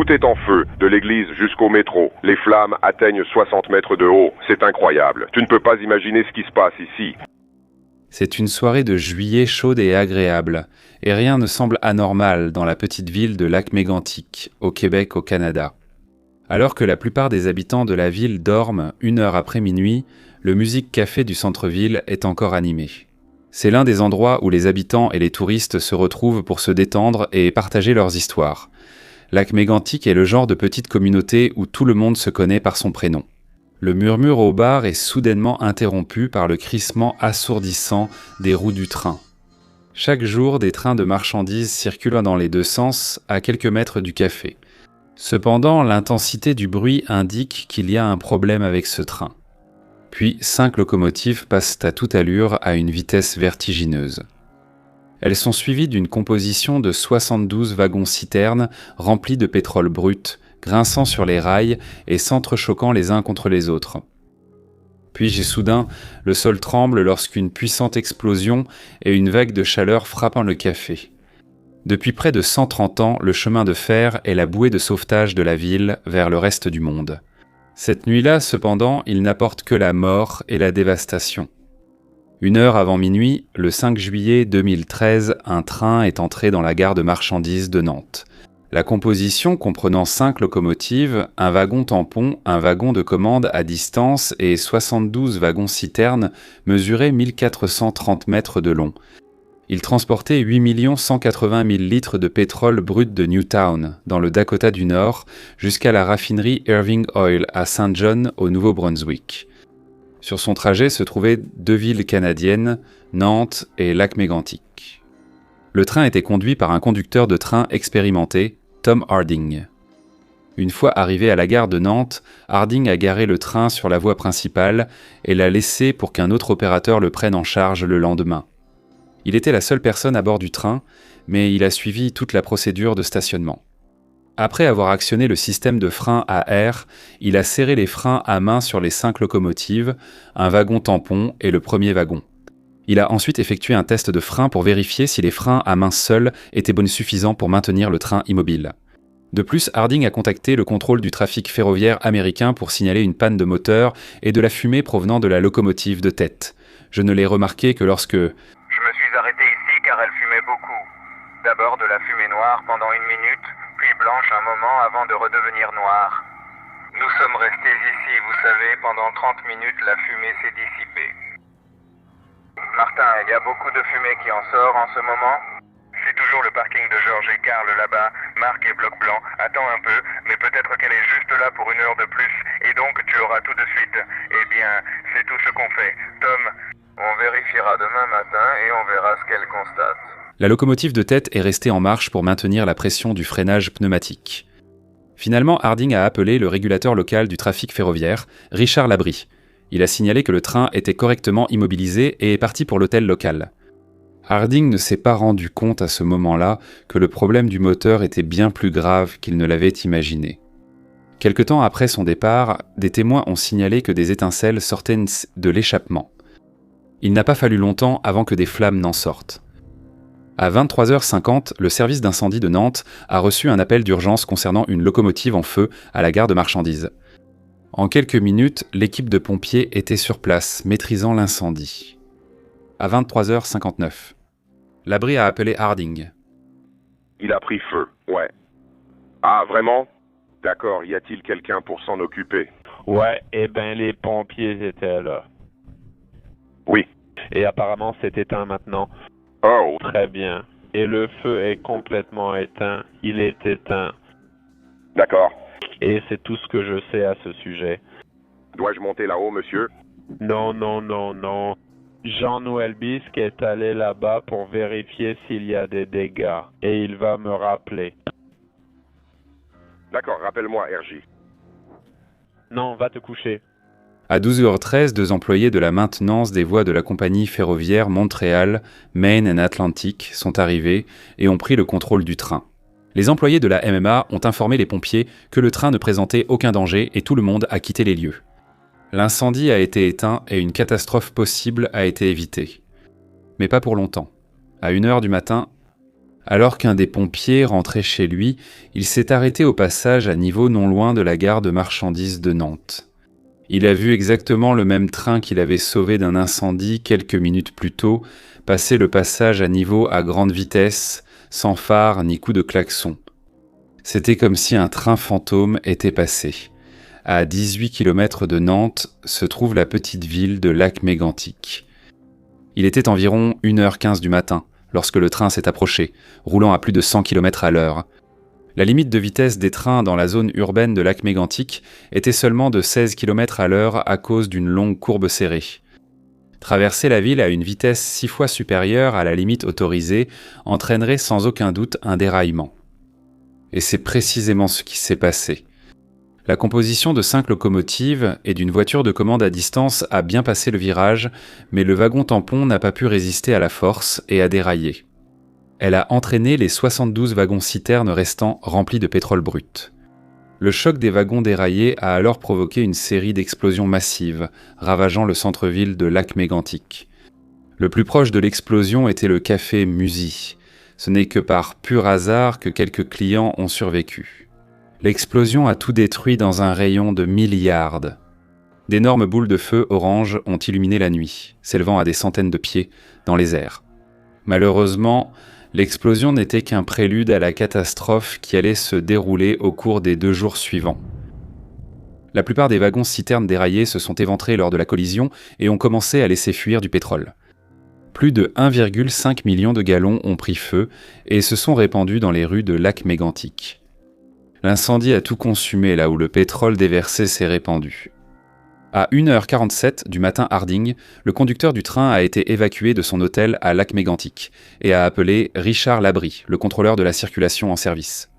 Tout est en feu, de l'église jusqu'au métro. Les flammes atteignent 60 mètres de haut. C'est incroyable. Tu ne peux pas imaginer ce qui se passe ici. C'est une soirée de juillet chaude et agréable, et rien ne semble anormal dans la petite ville de Lac-Mégantic, au Québec, au Canada. Alors que la plupart des habitants de la ville dorment 1 heure après minuit, le Musique Café du centre-ville est encore animé. C'est l'un des endroits où les habitants et les touristes se retrouvent pour se détendre et partager leurs histoires. Lac-Mégantic est le genre de petite communauté où tout le monde se connaît par son prénom. Le murmure au bar est soudainement interrompu par le crissement assourdissant des roues du train. Chaque jour, des trains de marchandises circulent dans les deux sens, à quelques mètres du café. Cependant, l'intensité du bruit indique qu'il y a un problème avec ce train. Puis, 5 locomotives passent à toute allure à une vitesse vertigineuse. Elles sont suivies d'une composition de 72 wagons-citernes remplis de pétrole brut, grinçant sur les rails et s'entrechoquant les uns contre les autres. Puis, soudain, le sol tremble lorsqu'une puissante explosion et une vague de chaleur frappent le café. Depuis près de 130 ans, le chemin de fer est la bouée de sauvetage de la ville vers le reste du monde. Cette nuit-là, cependant, il n'apporte que la mort et la dévastation. 1 heure avant minuit, le 5 juillet 2013, un train est entré dans la gare de marchandises de Nantes. La composition comprenant 5 locomotives, un wagon tampon, un wagon de commande à distance et 72 wagons-citernes mesuraient 1430 mètres de long. Il transportait 8 180 000 litres de pétrole brut de Newtown, dans le Dakota du Nord, jusqu'à la raffinerie Irving Oil à Saint John, au Nouveau-Brunswick. Sur son trajet se trouvaient 2 villes canadiennes, Nantes et Lac-Mégantic. Le train était conduit par un conducteur de train expérimenté, Tom Harding. Une fois arrivé à la gare de Nantes, Harding a garé le train sur la voie principale et l'a laissé pour qu'un autre opérateur le prenne en charge le lendemain. Il était la seule personne à bord du train, mais il a suivi toute la procédure de stationnement. Après avoir actionné le système de frein à air, il a serré les freins à main sur les 5 locomotives, un wagon tampon et le premier wagon. Il a ensuite effectué un test de frein pour vérifier si les freins à main seuls étaient suffisants pour maintenir le train immobile. De plus, Harding a contacté le contrôle du trafic ferroviaire américain pour signaler une panne de moteur et de la fumée provenant de la locomotive de tête. Je ne l'ai remarqué que lorsque... Je me suis arrêté ici car elle fumait beaucoup. D'abord de la fumée noire pendant 1 minute, puis blanche un moment avant de redevenir noire. Nous sommes restés ici, vous savez, pendant 30 minutes, la fumée s'est dissipée. Martin, il y a beaucoup de fumée qui en sort en ce moment. C'est toujours le parking de Georges et Karl là-bas, Marc et Bloc Blanc. Attends un peu, mais peut-être qu'elle est juste là pour 1 heure de plus, et donc tu auras tout de suite. Eh bien, c'est tout ce qu'on fait. Tom, on vérifiera demain matin et on verra ce qu'elle constate. La locomotive de tête est restée en marche pour maintenir la pression du freinage pneumatique. Finalement, Harding a appelé le régulateur local du trafic ferroviaire, Richard Labrie. Il a signalé que le train était correctement immobilisé et est parti pour l'hôtel local. Harding ne s'est pas rendu compte à ce moment-là que le problème du moteur était bien plus grave qu'il ne l'avait imaginé. Quelque temps après son départ, des témoins ont signalé que des étincelles sortaient de l'échappement. Il n'a pas fallu longtemps avant que des flammes n'en sortent. À 23h50, le service d'incendie de Nantes a reçu un appel d'urgence concernant une locomotive en feu à la gare de marchandises. En quelques minutes, l'équipe de pompiers était sur place, maîtrisant l'incendie. À 23h59, Labrie a appelé Harding. Il a pris feu, ouais. Ah, vraiment? D'accord, y a-t-il quelqu'un pour s'en occuper? Ouais, eh ben les pompiers étaient là. Oui. Et apparemment c'est éteint maintenant. Oh. Très bien. Et le feu est complètement éteint. Il est éteint. D'accord. Et c'est tout ce que je sais à ce sujet. Dois-je monter là-haut, monsieur? Non. Jean-Noël Bisque est allé là-bas pour vérifier s'il y a des dégâts. Et il va me rappeler. D'accord, rappelle-moi, RJ. Non, va te coucher. À 12h13, 2 employés de la maintenance des voies de la compagnie ferroviaire Montréal, Maine and Atlantic sont arrivés et ont pris le contrôle du train. Les employés de la MMA ont informé les pompiers que le train ne présentait aucun danger et tout le monde a quitté les lieux. L'incendie a été éteint et une catastrophe possible a été évitée. Mais pas pour longtemps. À 1h du matin, Alors qu'un des pompiers rentrait chez lui, il s'est arrêté au passage à niveau non loin de la gare de marchandises de Nantes. Il a vu exactement le même train qu'il avait sauvé d'un incendie quelques minutes plus tôt, passer le passage à niveau à grande vitesse, sans phare ni coup de klaxon. C'était comme si un train fantôme était passé. À 18 km de Nantes se trouve la petite ville de Lac-Mégantic. Il était environ 1h15 du matin lorsque le train s'est approché, roulant à plus de 100 km à l'heure. La limite de vitesse des trains dans la zone urbaine de Lac-Mégantic était seulement de 16 km à l'heure à cause d'une longue courbe serrée. Traverser la ville à une vitesse 6 fois supérieure à la limite autorisée entraînerait sans aucun doute un déraillement. Et c'est précisément ce qui s'est passé. La composition de 5 locomotives et d'une voiture de commande à distance a bien passé le virage, mais le wagon tampon n'a pas pu résister à la force et a déraillé. Elle a entraîné les 72 wagons-citernes restants remplis de pétrole brut. Le choc des wagons déraillés a alors provoqué une série d'explosions massives, ravageant le centre-ville de Lac-Mégantic. Le plus proche de l'explosion était le café Musy. Ce n'est que par pur hasard que quelques clients ont survécu. L'explosion a tout détruit dans un rayon de milliards. D'énormes boules de feu orange ont illuminé la nuit, s'élevant à des centaines de pieds dans les airs. Malheureusement, l'explosion n'était qu'un prélude à la catastrophe qui allait se dérouler au cours des 2 jours suivants. La plupart des wagons-citernes déraillés se sont éventrés lors de la collision et ont commencé à laisser fuir du pétrole. Plus de 1,5 million de gallons ont pris feu et se sont répandus dans les rues de Lac-Mégantic. L'incendie a tout consumé là où le pétrole déversé s'est répandu. À 1h47 du matin Harding, le conducteur du train a été évacué de son hôtel à Lac-Mégantic et a appelé Richard Labrie, le contrôleur de la circulation en service.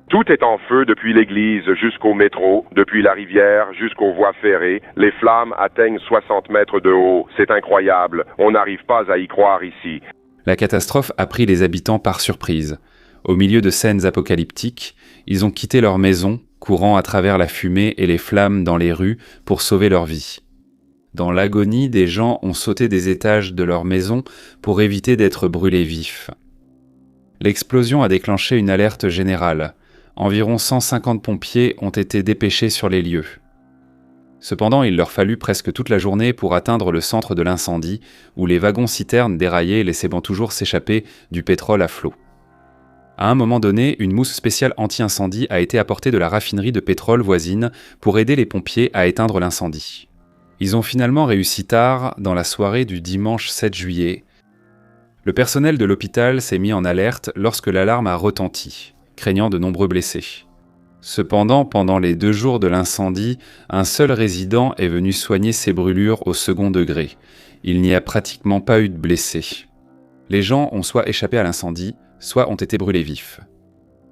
Tout est en feu depuis l'église jusqu'au métro, depuis la rivière jusqu'aux voies ferrées. Les flammes atteignent 60 mètres de haut. C'est incroyable. On n'arrive pas à y croire ici. La catastrophe a pris les habitants par surprise. Au milieu de scènes apocalyptiques, ils ont quitté leur maison, courant à travers la fumée et les flammes dans les rues pour sauver leur vie. Dans l'agonie, des gens ont sauté des étages de leur maison pour éviter d'être brûlés vifs. L'explosion a déclenché une alerte générale. Environ 150 pompiers ont été dépêchés sur les lieux. Cependant, il leur fallut presque toute la journée pour atteindre le centre de l'incendie, où les wagons-citernes déraillaient laissaient toujours s'échapper du pétrole à flot. À un moment donné, une mousse spéciale anti-incendie a été apportée de la raffinerie de pétrole voisine pour aider les pompiers à éteindre l'incendie. Ils ont finalement réussi tard, dans la soirée du dimanche 7 juillet. Le personnel de l'hôpital s'est mis en alerte lorsque l'alarme a retenti, craignant de nombreux blessés. Cependant, pendant les 2 jours de l'incendie, un seul résident est venu soigner ses brûlures au second degré. Il n'y a pratiquement pas eu de blessés. Les gens ont soit échappé à l'incendie, soit ont été brûlés vifs.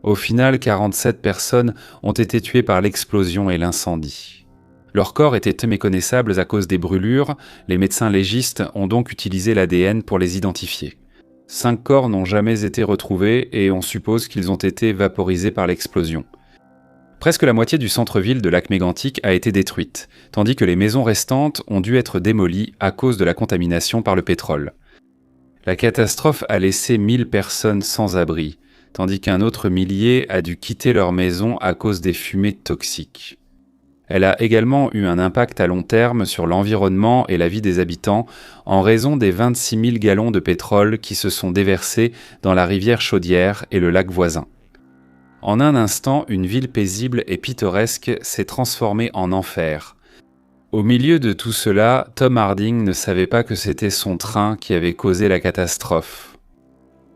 Au final, 47 personnes ont été tuées par l'explosion et l'incendie. Leurs corps étaient méconnaissables à cause des brûlures, les médecins légistes ont donc utilisé l'ADN pour les identifier. 5 corps n'ont jamais été retrouvés et on suppose qu'ils ont été vaporisés par l'explosion. Presque la moitié du centre-ville de Lac-Mégantic a été détruite, tandis que les maisons restantes ont dû être démolies à cause de la contamination par le pétrole. La catastrophe a laissé 1000 personnes sans abri, tandis qu'un autre millier a dû quitter leur maison à cause des fumées toxiques. Elle a également eu un impact à long terme sur l'environnement et la vie des habitants en raison des 26 000 gallons de pétrole qui se sont déversés dans la rivière Chaudière et le lac voisin. En un instant, une ville paisible et pittoresque s'est transformée en enfer. Au milieu de tout cela, Tom Harding ne savait pas que c'était son train qui avait causé la catastrophe.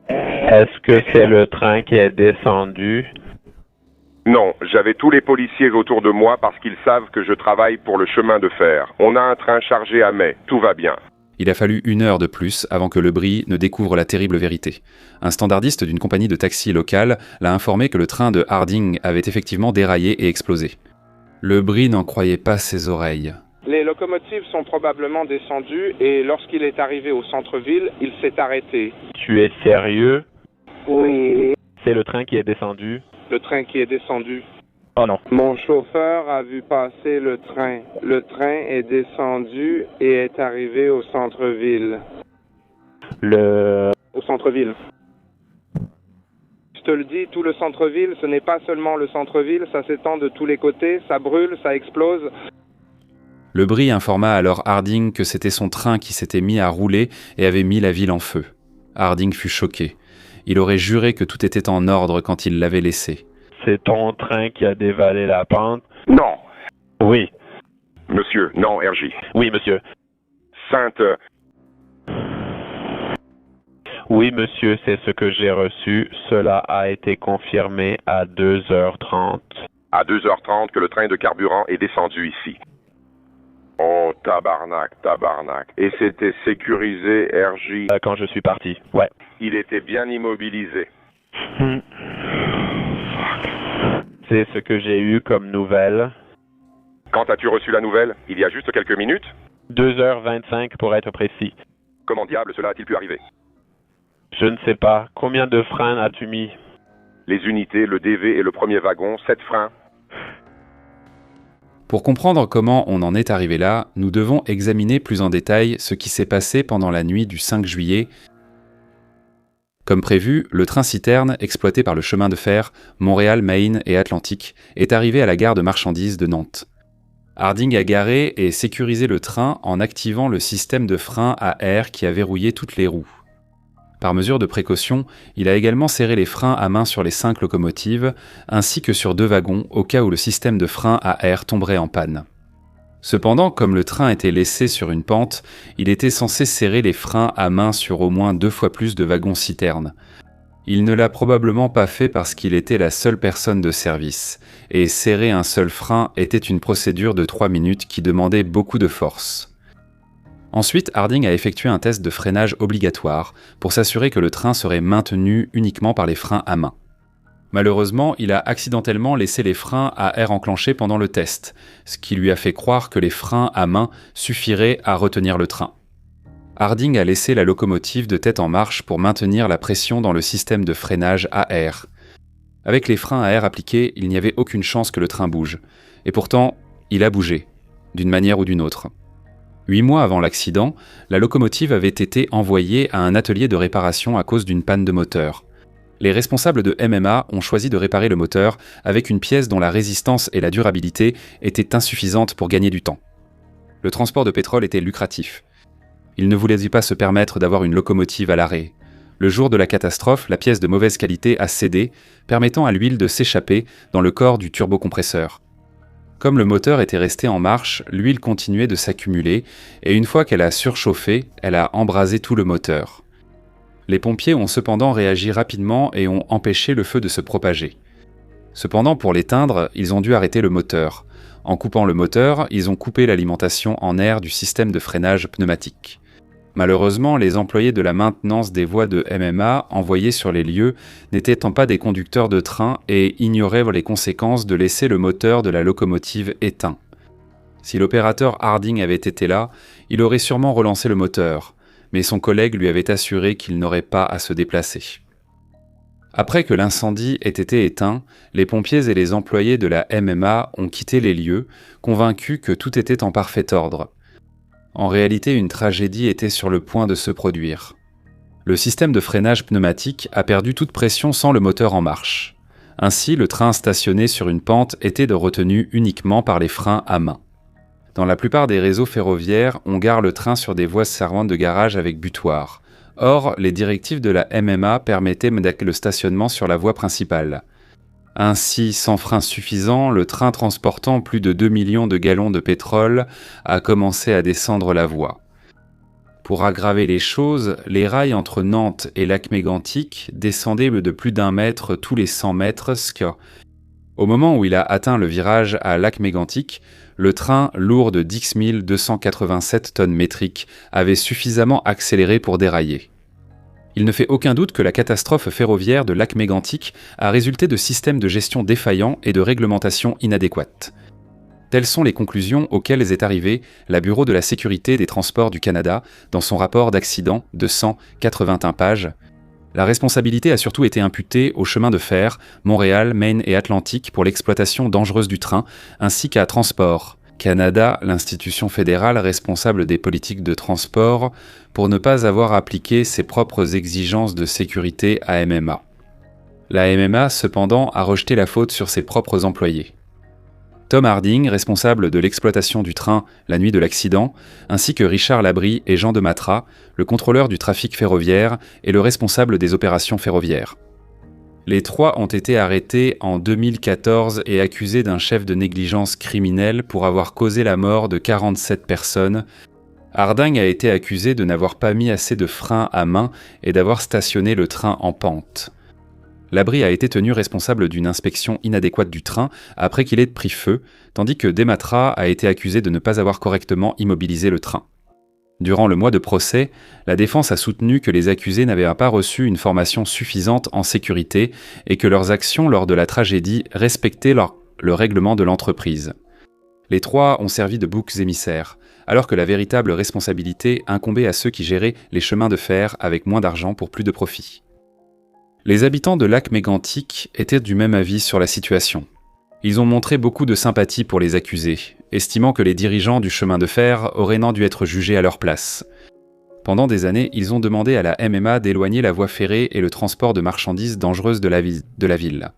Est-ce que c'est le train qui est descendu? Non, j'avais tous les policiers autour de moi parce qu'ils savent que je travaille pour le chemin de fer. On a un train chargé à mai, tout va bien. Il a fallu 1 heure de plus avant que Lebrie ne découvre la terrible vérité. Un standardiste d'une compagnie de taxi locale l'a informé que le train de Harding avait effectivement déraillé et explosé. Lebrie n'en croyait pas ses oreilles. Les locomotives sont probablement descendues et lorsqu'il est arrivé au centre-ville, il s'est arrêté. Tu es sérieux? Oui. C'est le train qui est descendu? Le train qui est descendu. Oh non. Mon chauffeur a vu passer le train. Le train est descendu et est arrivé au centre-ville. Au centre-ville. je te le dis, tout le centre-ville, ce n'est pas seulement le centre-ville, ça s'étend de tous les côtés, ça brûle, ça explose. Le Brie informa alors Harding que c'était son train qui s'était mis à rouler et avait mis la ville en feu. Harding fut choqué. Il aurait juré que tout était en ordre quand il l'avait laissé. C'est ton train qui a dévalé la pente? Non, Oui. monsieur, non, RJ. Oui, monsieur. Sainte, Oui, monsieur, c'est ce que j'ai reçu. Cela a été confirmé à 2h30. à 2h30 que le train de carburant est descendu ici. Oh, tabarnak. Et c'était sécurisé, RJ. Quand je suis parti. Ouais. Il était bien immobilisé. C'est ce que j'ai eu comme nouvelle. Quand as-tu reçu la nouvelle? Il y a juste quelques minutes? 2h25 pour être précis. Comment diable cela a-t-il pu arriver? Je ne sais pas. Combien de freins as-tu mis? Les unités, le DV et le premier wagon, 7 freins. Pour comprendre comment on en est arrivé là, nous devons examiner plus en détail ce qui s'est passé pendant la nuit du 5 juillet. Comme prévu, le train-citerne, exploité par le chemin de fer Montréal, Maine et Atlantique, est arrivé à la gare de marchandises de Nantes. Harding a garé et sécurisé le train en activant le système de frein à air qui a verrouillé toutes les roues. Par mesure de précaution, il a également serré les freins à main sur les 5 locomotives, ainsi que sur 2 wagons au cas où le système de frein à air tomberait en panne. Cependant, comme le train était laissé sur une pente, il était censé serrer les freins à main sur au moins 2 fois plus de wagons-citernes. Il ne l'a probablement pas fait parce qu'il était la seule personne de service, et serrer un seul frein était une procédure de 3 minutes qui demandait beaucoup de force. Ensuite, Harding a effectué un test de freinage obligatoire pour s'assurer que le train serait maintenu uniquement par les freins à main. Malheureusement, il a accidentellement laissé les freins à air enclenchés pendant le test, ce qui lui a fait croire que les freins à main suffiraient à retenir le train. Harding a laissé la locomotive de tête en marche pour maintenir la pression dans le système de freinage à air. Avec les freins à air appliqués, il n'y avait aucune chance que le train bouge. Et pourtant, il a bougé, d'une manière ou d'une autre. 8 mois avant l'accident, la locomotive avait été envoyée à un atelier de réparation à cause d'une panne de moteur. Les responsables de MMA ont choisi de réparer le moteur avec une pièce dont la résistance et la durabilité étaient insuffisantes pour gagner du temps. Le transport de pétrole était lucratif. Ils ne voulaient pas se permettre d'avoir une locomotive à l'arrêt. Le jour de la catastrophe, la pièce de mauvaise qualité a cédé, permettant à l'huile de s'échapper dans le corps du turbocompresseur. Comme le moteur était resté en marche, l'huile continuait de s'accumuler, et une fois qu'elle a surchauffé, elle a embrasé tout le moteur. Les pompiers ont cependant réagi rapidement et ont empêché le feu de se propager. Cependant, pour l'éteindre, ils ont dû arrêter le moteur. En coupant le moteur, ils ont coupé l'alimentation en air du système de freinage pneumatique. Malheureusement, les employés de la maintenance des voies de MMA envoyés sur les lieux n'étaient pas des conducteurs de train et ignoraient les conséquences de laisser le moteur de la locomotive éteint. Si l'opérateur Harding avait été là, il aurait sûrement relancé le moteur, mais son collègue lui avait assuré qu'il n'aurait pas à se déplacer. Après que l'incendie ait été éteint, les pompiers et les employés de la MMA ont quitté les lieux, convaincus que tout était en parfait ordre. En réalité, une tragédie était sur le point de se produire. Le système de freinage pneumatique a perdu toute pression sans le moteur en marche. Ainsi, le train stationné sur une pente était retenu uniquement par les freins à main. Dans la plupart des réseaux ferroviaires, on gare le train sur des voies servantes de garage avec butoir. Or, les directives de la MMA permettaient le stationnement sur la voie principale. Ainsi, sans frein suffisant, le train transportant plus de 2 millions de gallons de pétrole a commencé à descendre la voie. Pour aggraver les choses, les rails entre Nantes et Lac-Mégantic descendaient de plus d'1 mètre tous les 100 mètres. Au moment où il a atteint le virage à Lac-Mégantic, le train, lourd de 10 287 tonnes métriques, avait suffisamment accéléré pour dérailler. Il ne fait aucun doute que la catastrophe ferroviaire de Lac-Mégantic a résulté de systèmes de gestion défaillants et de réglementation inadéquates. Telles sont les conclusions auxquelles est arrivé la Bureau de la sécurité des transports du Canada dans son rapport d'accident de 181 pages. La responsabilité a surtout été imputée au chemin de fer, Montréal, Maine et Atlantique pour l'exploitation dangereuse du train, ainsi qu'à Transport Canada, l'institution fédérale responsable des politiques de transport, pour ne pas avoir appliqué ses propres exigences de sécurité à MMA. La MMA, cependant, a rejeté la faute sur ses propres employés. Tom Harding, responsable de l'exploitation du train la nuit de l'accident, ainsi que Richard Labrie et Jean de Matra, le contrôleur du trafic ferroviaire et le responsable des opérations ferroviaires. Les trois ont été arrêtés en 2014 et accusés d'un chef de négligence criminelle pour avoir causé la mort de 47 personnes. Harding a été accusé de n'avoir pas mis assez de freins à main et d'avoir stationné le train en pente. Labrie a été tenu responsable d'une inspection inadéquate du train après qu'il ait pris feu, tandis que Dematra a été accusé de ne pas avoir correctement immobilisé le train. Durant le mois de procès, la défense a soutenu que les accusés n'avaient pas reçu une formation suffisante en sécurité et que leurs actions lors de la tragédie respectaient le règlement de l'entreprise. Les trois ont servi de boucs émissaires, alors que la véritable responsabilité incombait à ceux qui géraient les chemins de fer avec moins d'argent pour plus de profit. Les habitants de Lac-Mégantic étaient du même avis sur la situation. Ils ont montré beaucoup de sympathie pour les accusés, estimant que les dirigeants du chemin de fer auraient non dû être jugés à leur place. Pendant des années, ils ont demandé à la MMA d'éloigner la voie ferrée et le transport de marchandises dangereuses de la ville.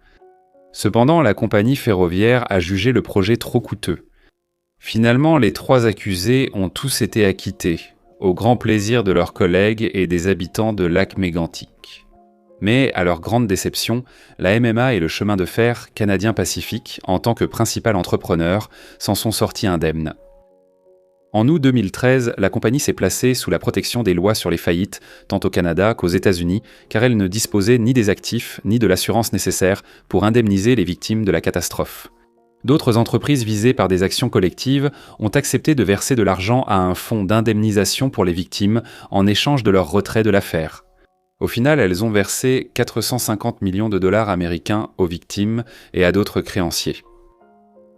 Cependant, la compagnie ferroviaire a jugé le projet trop coûteux. Finalement, les trois accusés ont tous été acquittés, au grand plaisir de leurs collègues et des habitants de Lac-Mégantic. Mais, à leur grande déception, la MMA et le chemin de fer Canadien Pacifique, en tant que principal entrepreneur, s'en sont sortis indemnes. En août 2013, la compagnie s'est placée sous la protection des lois sur les faillites, tant au Canada qu'aux États-Unis, car elle ne disposait ni des actifs ni de l'assurance nécessaire pour indemniser les victimes de la catastrophe. D'autres entreprises visées par des actions collectives ont accepté de verser de l'argent à un fonds d'indemnisation pour les victimes en échange de leur retrait de l'affaire. Au final, elles ont versé 450 millions de dollars américains aux victimes et à d'autres créanciers.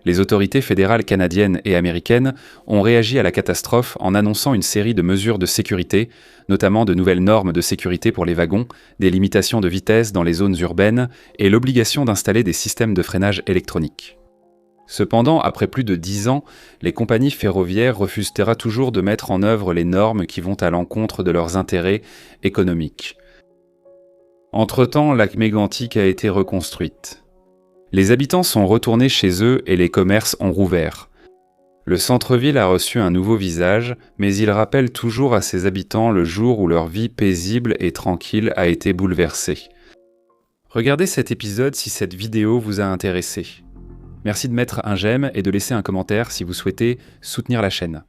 Les autorités fédérales canadiennes et américaines ont réagi à la catastrophe en annonçant une série de mesures de sécurité, notamment de nouvelles normes de sécurité pour les wagons, des limitations de vitesse dans les zones urbaines et l'obligation d'installer des systèmes de freinage électroniques. Cependant, après plus de 10 ans, les compagnies ferroviaires refusent toujours de mettre en œuvre les normes qui vont à l'encontre de leurs intérêts économiques. Entre-temps, Lac-Mégantic a été reconstruite. Les habitants sont retournés chez eux et les commerces ont rouvert. Le centre-ville a reçu un nouveau visage, mais il rappelle toujours à ses habitants le jour où leur vie paisible et tranquille a été bouleversée. Regardez cet épisode si cette vidéo vous a intéressé. Merci de mettre un j'aime et de laisser un commentaire si vous souhaitez soutenir la chaîne.